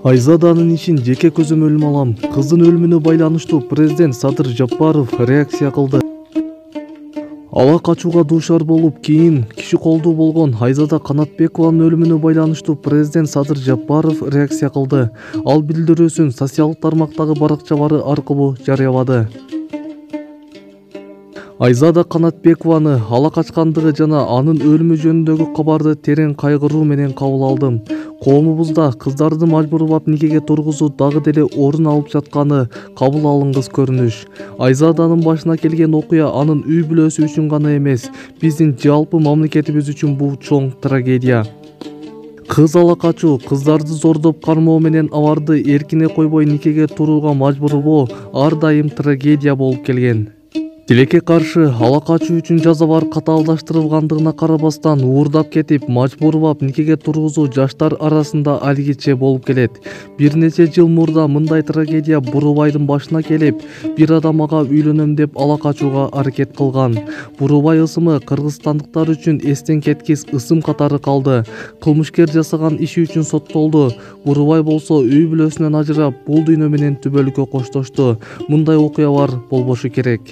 Айзаданын ишин жеке көзөмөлүм алам. Кыздын өлүмүнө байланыштуу президент Садыр Жапаров реакция кылды. Ала качууга дуушар болуп, кийин киши колдуу болгон Айзада Канатбекованын өлүмүнө байланыштуу президент Садыр Жапаров реакция кылды. Ал билдирүүсүн социалдык тармактагы баракчалары аркылуу жарыялады. Айзада Канатбекованы ала качкандыгы жана анын өлүмү жөнүндөгү кабарды терең кайгыруу менен кабыл алдым. Коомубузда кыздарды мажбурлап никеге тургузуу дагы деле орун алып жатканы кабыл алынгыс көрүнүш. Айзаданын башына келген окуя анын үй бүлөсү үчүн гана эмес, биздин жалпы мамлекетибиз үчүн бул чоң трагедия. Кыз ала качуу, кыздарды зордоп кармоо менен аларды эркине койбой никеге турууга мажбурлоо ар дайым трагедия болуп келген. Тилекке каршы ала качуу үчүн жазалар катаалдаштырылгандыгына карабастан уурдап кетип, мажбурлап никеге тургузуу жаштар арасында алигиче болуп келет. Бир нече жыл мурда мындай трагедия Бурубайдын башына келип, бир адам ага үйлөнөм деп ала качууга аракет кылган. Бурубай ысымы кыргызстандыктар үчүн эстен кеткис ысым катары калды. Кылмышкер жасаган иши үчүн соттолду. Бурубай болсо үй бүлөсүнөн ажырап, бул дүйнө менен түбөлүккө коштошту. Мындай окуялар болбошу керек.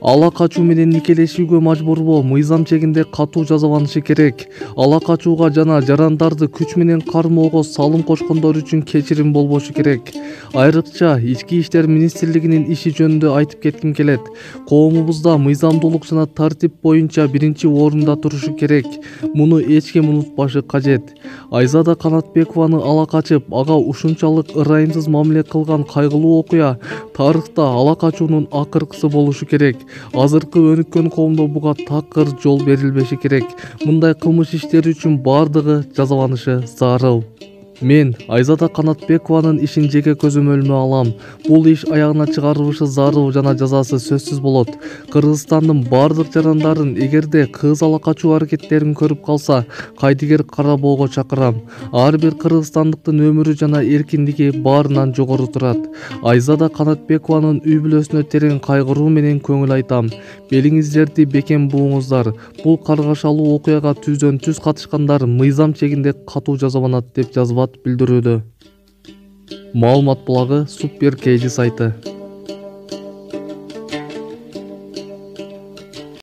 Ала качуу менен никелешүүгө мажбурлоо мыйзам чегинде катуу жазаланышы керек. Ала качууга жана жарандарды күч менен кармоого салым кошкондор үчүн кечирим болбошу керек. Айрыкча Ички иштер министрлигинин иши жөнүндө айтып кетким келет. Коомубузда мыйзамдуулук жана тартип боюнча биринчи орунда турушу керек. Муну эч ким унутпашы кажет. Айзада Канатбекованы ала качып, ага ушунчалык ырайымсыз мамиле кылган кайгылуу окуя тарыхта ала качуунун акыркысы болушу керек. Азыркы өнүккөн коомдо буга такыр жол берилбеши керек. Мындай кылмыш иштери үчүн бардыгы жазаланышы зарыл. Мен Айзада Канатбекованын ишин жеке көзөмөлүмө алам. Бул иш аягына чыгарылышы зарыл жана жазасы сөзсүз болот. Кыргызстандын бардык жарандарын эгерде кыз ала качуу аракеттерин көрүп калса, кайдыгер карабоого чакырам. Ар бир кыргызстандыктын өмүрү жана эркиндиги баарынан жогору турат. Айзада Канатбекованын үй бүлөсүнө терең кайгыруу менен көңүл айтам. Белиңиздерди бекем бууңуздар. Бул каргашалуу окуяга түздөн түз катышкандар мыйзам чегинде катуу жазаланат деп жазбат билдирүүдө. Маалымат булагы Супер Кейджи сайты.